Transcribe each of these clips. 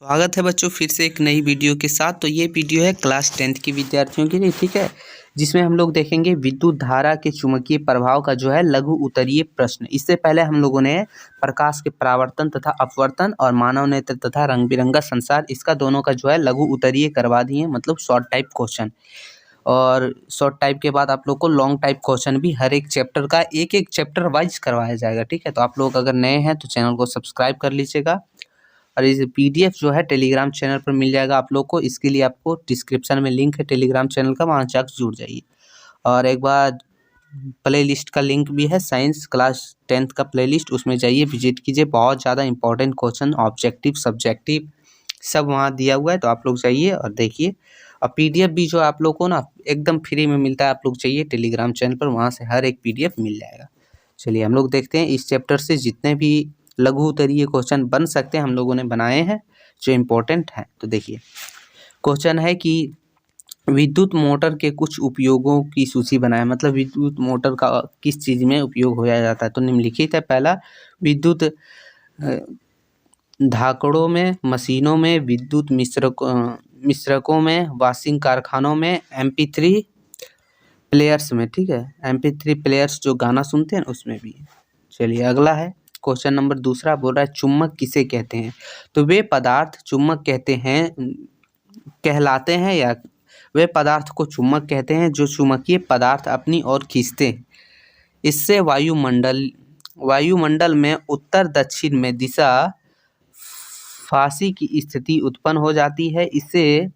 स्वागत है बच्चों फिर से एक नई वीडियो के साथ। तो ये वीडियो है क्लास 10th के विद्यार्थियों के लिए, ठीक है, जिसमें हम लोग देखेंगे विद्युत धारा के चुंबकीय प्रभाव का जो है लघु उत्तरीय प्रश्न। इससे पहले हम लोगों ने प्रकाश के परावर्तन तथा अपवर्तन और मानव नेत्र तथा रंग बिरंगा संसार, इसका दोनों का जो है लघु उत्तरीय करवा दिए, मतलब शॉर्ट टाइप क्वेश्चन। और शॉर्ट टाइप के बाद आप लोग को लॉन्ग टाइप क्वेश्चन भी हर एक चैप्टर का एक एक चैप्टर वाइज करवाया जाएगा, ठीक है। तो आप लोग अगर नए हैं तो चैनल को सब्सक्राइब कर लीजिएगा और इस पीडीएफ जो है टेलीग्राम चैनल पर मिल जाएगा आप लोग को। इसके लिए आपको डिस्क्रिप्शन में लिंक है टेलीग्राम चैनल का, वहाँ जाकर जुड़ जाइए। और एक बार प्ले लिस्ट का लिंक भी है, साइंस क्लास 10th का प्ले लिस्ट, उसमें जाइए विजिट कीजिए। बहुत ज़्यादा इंपॉर्टेंट क्वेश्चन, ऑब्जेक्टिव सब्जेक्टिव सब वहाँ दिया हुआ है, तो आप लोग जाइए और देखिए। और पीडीएफ भी जो आप लोग को ना एकदम फ्री में मिलता है, आप लोग चाहिए टेलीग्राम चैनल पर, वहाँ से हर एक पीडीएफ मिल जाएगा। चलिए हम लोग देखते हैं इस चैप्टर से जितने भी लघु उत्तरीय क्वेश्चन बन सकते हैं हम लोगों ने बनाए हैं जो इम्पोर्टेंट हैं। तो देखिए क्वेश्चन है कि विद्युत मोटर के कुछ उपयोगों की सूची बनाएं, मतलब विद्युत मोटर का किस चीज़ में उपयोग होया जाता है। तो निम्नलिखित है। पहला, विद्युत धाकड़ों में, मशीनों में, विद्युत मिश्रकों में, वॉशिंग कारखानों में, MP3 प्लेयर्स में, ठीक है, MP3 प्लेयर्स जो गाना सुनते हैं उसमें भी। चलिए अगला है क्वेश्चन नंबर दूसरा, बोल रहा है चुम्बक किसे कहते हैं। तो वे पदार्थ चुम्बक कहलाते हैं या वे पदार्थ को चुम्बक कहते हैं जो चुम्बकीय पदार्थ अपनी ओर खींचते हैं। इससे वायुमंडल में उत्तर दक्षिण में दिशा फांसी की स्थिति उत्पन्न हो जाती है। इससे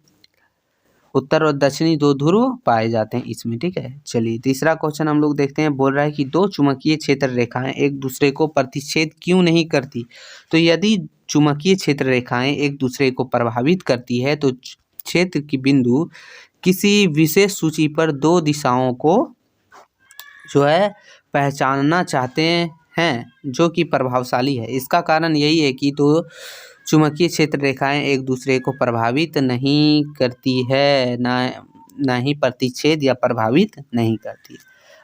उत्तर और दक्षिणी दो ध्रुव पाए जाते हैं इसमें, ठीक है। चलिए तीसरा क्वेश्चन हम लोग देखते हैं। बोल रहा है कि दो चुंबकीय क्षेत्र रेखाएं एक दूसरे को प्रतिच्छेद क्यों नहीं करती। तो यदि चुंबकीय क्षेत्र रेखाएं एक दूसरे को प्रभावित करती है तो क्षेत्र की बिंदु किसी विशेष सूची पर दो दिशाओं को जो है पहचानना चाहते हैं जो कि प्रभावशाली है। इसका कारण यही है कि दो चुंबकीय क्षेत्र रेखाएं एक दूसरे को प्रभावित नहीं करती है, ना ही प्रतिच्छेद या प्रभावित नहीं करती।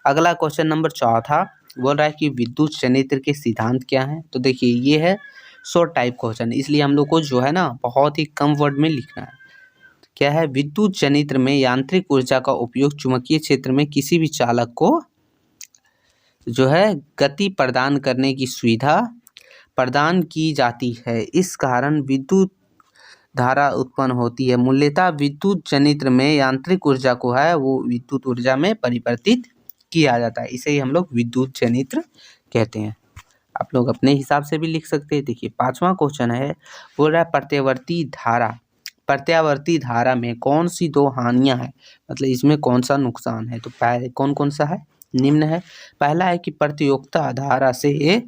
अगला क्वेश्चन नंबर चौथा, बोल रहा है कि विद्युत जनित्र के सिद्धांत क्या हैं। तो देखिए ये है शॉर्ट टाइप क्वेश्चन, इसलिए हम लोग को जो है ना बहुत ही कम वर्ड में लिखना है। क्या है, विद्युत जनित्र में यांत्रिक ऊर्जा का उपयोग चुंबकीय क्षेत्र में किसी भी चालक को जो है गति प्रदान करने की सुविधा प्रदान की जाती है। इस कारण विद्युत धारा उत्पन्न होती है। मूल्यतः विद्युत जनित्र में यांत्रिक ऊर्जा को है वो विद्युत ऊर्जा में परिवर्तित किया जाता है, इसे ही हम लोग विद्युत जनित्र कहते हैं। आप लोग अपने हिसाब से भी लिख सकते हैं। देखिए पांचवा क्वेश्चन है, बोल रहा है प्रत्यावर्ती धारा में कौन सी दो हानियां हैं, मतलब इसमें कौन सा नुकसान है। तो पहले कौन कौन सा है, निम्न है। पहला है कि प्रतियोगिता धारा से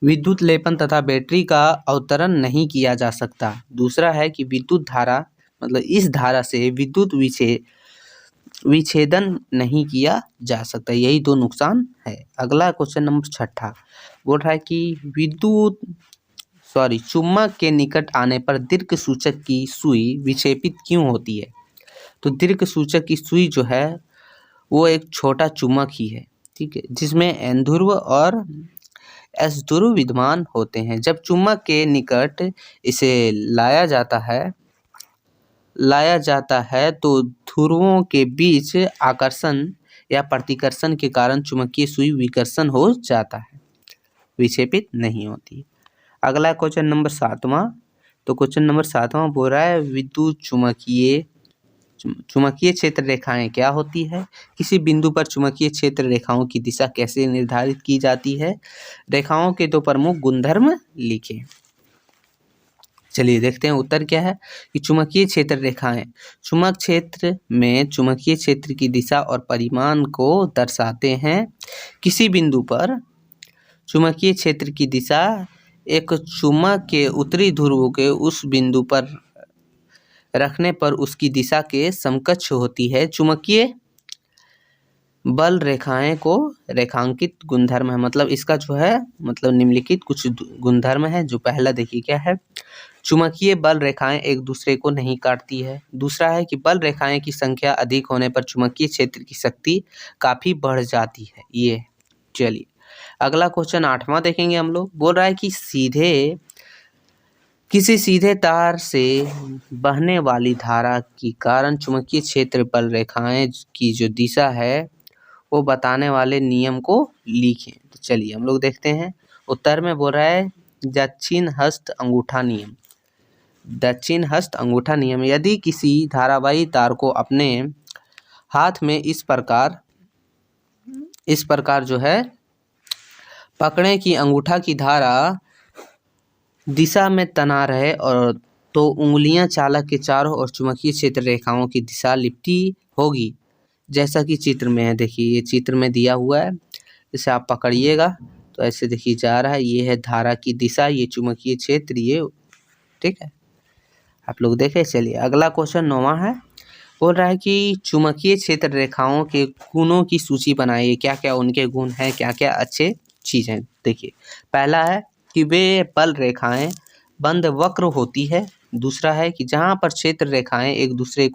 विद्युत लेपन तथा बैटरी का अवतरण नहीं किया जा सकता। दूसरा है कि विद्युत धारा मतलब इस धारा से विद्युत विच्छेदन नहीं किया जा सकता। यही दो नुकसान है। अगला क्वेश्चन नंबर छठा, बोल रहा है कि चुम्बक के निकट आने पर दीर्घ सूचक की सुई विक्षेपित क्यों होती है। तो दीर्घ सूचक की सुई जो है वो एक छोटा चुम्बक ही है, ठीक है, जिसमें N ध्रुव और S ध्रुव विद्यमान होते हैं। जब चुम्बक के निकट इसे लाया जाता है तो ध्रुवों के बीच आकर्षण या प्रतिकर्षण के कारण चुंबकीय सुई विकर्षण हो जाता है, विक्षेपित नहीं होती। अगला क्वेश्चन नंबर सातवां, तो क्वेश्चन नंबर सातवां बोल रहा है विद्युत चुंबकीय क्षेत्र रेखाएं क्या होती है। किसी बिंदु पर चुंबकीय क्षेत्र रेखाओं की दिशा कैसे निर्धारित की जाती है। रेखाओं के दो प्रमुख गुणधर्म लिखें। चलिए देखते हैं उत्तर क्या है कि चुंबकीय क्षेत्र रेखाएं चुंबक क्षेत्र में चुंबकीय क्षेत्र की दिशा और परिमाण को दर्शाते हैं। किसी बिंदु पर चुंबकीय क्षेत्र की दिशा एक चुम्बक के उत्तरी ध्रुव के उस बिंदु पर रखने पर उसकी दिशा के समकक्ष होती है। चुंबकीय बल रेखाएं को रेखांकित गुणधर्म है, मतलब इसका जो है मतलब निम्नलिखित कुछ गुणधर्म है। जो पहला देखिए क्या है, चुंबकीय बल रेखाएं एक दूसरे को नहीं काटती है। दूसरा है कि बल रेखाएं की संख्या अधिक होने पर चुंबकीय क्षेत्र की शक्ति काफी बढ़ जाती है। ये चलिए अगला क्वेश्चन आठवां देखेंगे हम लोग। बोल रहा है कि सीधे किसी सीधे तार से बहने वाली धारा के कारण चुंबकीय क्षेत्र बल रेखाएं की जो दिशा है वो बताने वाले नियम को लिखें। तो चलिए हम लोग देखते हैं। उत्तर में बोल रहा है दक्षिण हस्त अंगूठा नियम। दक्षिण हस्त अंगूठा नियम, यदि किसी धारावाही तार को अपने हाथ में इस प्रकार जो है पकड़े कि अंगूठा की धारा दिशा में तना रहे और तो उंगलियां चालक के चारों ओर चुंबकीय क्षेत्र रेखाओं की दिशा लिपटी होगी, जैसा कि चित्र में है। देखिए ये चित्र में दिया हुआ है, इसे आप पकड़िएगा तो ऐसे देखिए जा रहा है, ये है धारा की दिशा, ये चुंबकीय क्षेत्र, ये ठीक है, आप लोग देखें। चलिए अगला क्वेश्चन 9वां है। बोल रहा है कि चुंबकीय क्षेत्र रेखाओं के गुणों की सूची बनाइए, क्या क्या उनके गुण हैं, क्या क्या अच्छे चीज़ें। देखिए पहला है कि वे बल रेखाएं बंद वक्र होती है। दूसरा है कि जहां पर क्षेत्र रेखाएं एक दूसरे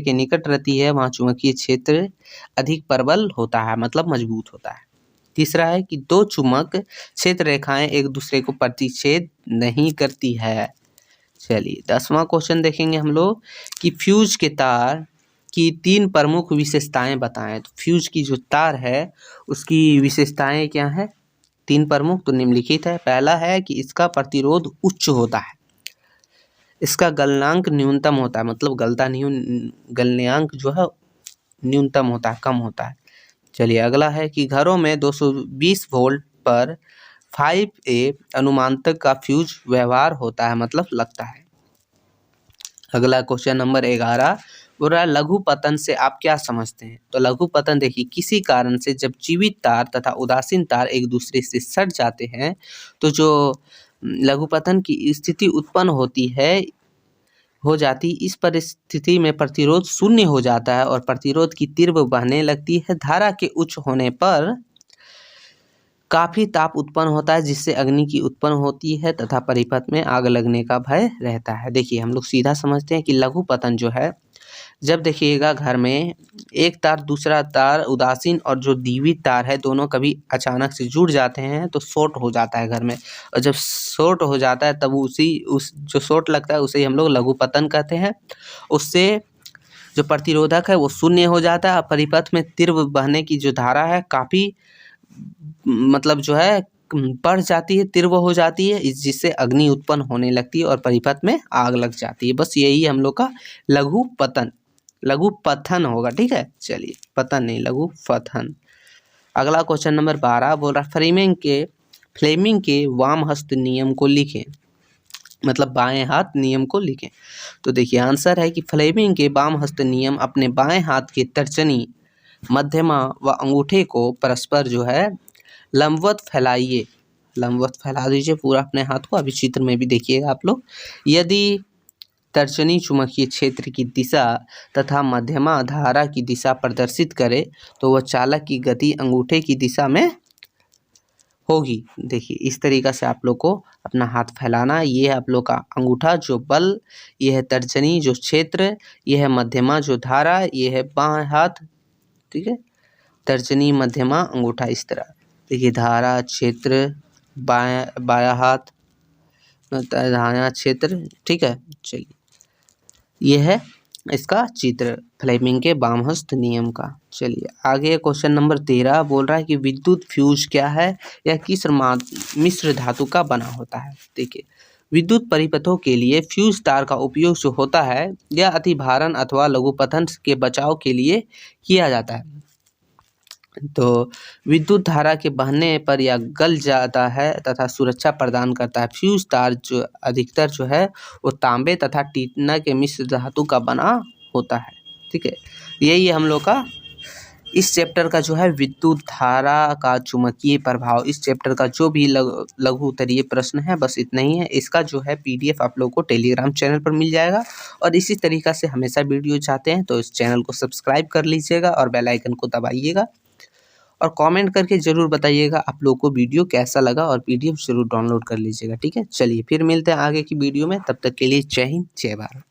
के निकट रहती है वहां चुंबकीय क्षेत्र अधिक प्रबल होता है, मतलब मजबूत होता है। तीसरा है कि दो चुंबक क्षेत्र रेखाएं एक दूसरे को प्रतिच्छेद नहीं करती है। चलिए 10वां क्वेश्चन देखेंगे हम लोग कि फ्यूज के तार की 3 प्रमुख विशेषताएं बताएं। तो फ्यूज की जो तार है उसकी विशेषताएं क्या है, 3 प्रमुख, तो निम्नलिखित है। पहला है कि इसका प्रतिरोध उच्च होता है, इसका गलनांक न्यूनतम होता है, मतलब गलनांक जो है न्यूनतम होता है, कम होता है। चलिए अगला है कि घरों में 220 वोल्ट पर 5A अनुमानतक का फ्यूज व्यवहार होता है, मतलब लगता है। अगला क्वेश्चन नंबर 11 बोल रहा है लघु पतन से आप क्या समझते हैं। तो लघु पतन देखिए किसी कारण से जब जीवित तार तथा उदासीन तार एक दूसरे से सट जाते हैं तो जो लघु पतन की स्थिति उत्पन्न हो जाती, इस परिस्थिति में प्रतिरोध शून्य हो जाता है और प्रतिरोध की तीव्र बहने लगती है। धारा के उच्च होने पर काफी ताप उत्पन्न होता है जिससे अग्नि की उत्पन्न होती है तथा परिपथ में आग लगने का भय रहता है। देखिए हम लोग सीधा समझते हैं कि लघु पतन जो है, जब देखिएगा घर में एक तार दूसरा तार उदासीन और जो द्विविद तार है दोनों कभी अचानक से जुड़ जाते हैं तो शॉर्ट हो जाता है घर में, और जब शॉर्ट हो जाता है तब उस जो शॉर्ट लगता है उसे ही हम लोग लघु पतन कहते हैं। उससे जो प्रतिरोधक है वो शून्य हो जाता है, परिपथ में तीव्र बहने की जो धारा है काफ़ी मतलब जो है बढ़ जाती है, तीव्र हो जाती है, जिससे अग्नि उत्पन्न होने लगती है और परिपथ में आग लग जाती है। बस यही हम लोग का लघु पतन होगा, ठीक है। चलिए पतन नहीं, लघु पतन। अगला क्वेश्चन नंबर 12 बोल रहा फ्लेमिंग के वाम हस्त नियम को लिखें, मतलब बाएं हाथ नियम को लिखें। तो देखिए आंसर है कि फ्लेमिंग के वाम हस्त नियम अपने बाएं हाथ के तर्जनी, मध्यमा व अंगूठे को परस्पर जो है लंबवत फैला दीजिए पूरा अपने हाथ को। अभी चित्र में भी देखिएगा आप लोग। यदि तर्जनी चुंबकीय क्षेत्र की दिशा तथा मध्यमा धारा की दिशा प्रदर्शित करे तो वह चालक की गति अंगूठे की दिशा में होगी। देखिए इस तरीक़ा से आप लोग को अपना हाथ फैलाना। ये है आप लोग का अंगूठा जो बल, ये है तर्जनी जो क्षेत्र, ये है मध्यमा जो धारा, ये है बाएं हाथ, ठीक है, तर्जनी मध्यमा अंगूठा, इस तरह। देखिए धारा क्षेत्र बायां हाथ, दायां क्षेत्र, ठीक है। चलिए ये है इसका चित्र फ्लेमिंग के वाम हस्त नियम का। चलिए आगे क्वेश्चन नंबर 13 बोल रहा है कि विद्युत फ्यूज क्या है, यह किस मिश्र धातु का बना होता है। देखिए विद्युत परिपथों के लिए फ्यूज तार का उपयोग जो होता है यह अतिभारण अथवा लघुपतन के बचाव के लिए किया जाता है। तो विद्युत धारा के बहने पर यह गल जाता है तथा सुरक्षा प्रदान करता है। फ्यूज तार जो अधिकतर जो है वो तांबे तथा टिटना के मिश्र धातु का बना होता है, ठीक है। यही हम लोग का इस चैप्टर का जो है विद्युत धारा का चुंबकीय प्रभाव, इस चैप्टर का जो भी लघु उत्तरीय प्रश्न है बस इतना ही है। इसका जो है PDF आप लोग को टेलीग्राम चैनल पर मिल जाएगा। और इसी तरीक़ा से हमेशा वीडियो चाहते हैं तो इस चैनल को सब्सक्राइब कर लीजिएगा और बेल आइकन को दबाइएगा और कमेंट करके ज़रूर बताइएगा आप लोग को वीडियो कैसा लगा और PDF ज़रूर डाउनलोड कर लीजिएगा, ठीक है। चलिए फिर मिलते हैं आगे की वीडियो में, तब तक के लिए जय हिंद जय भारत।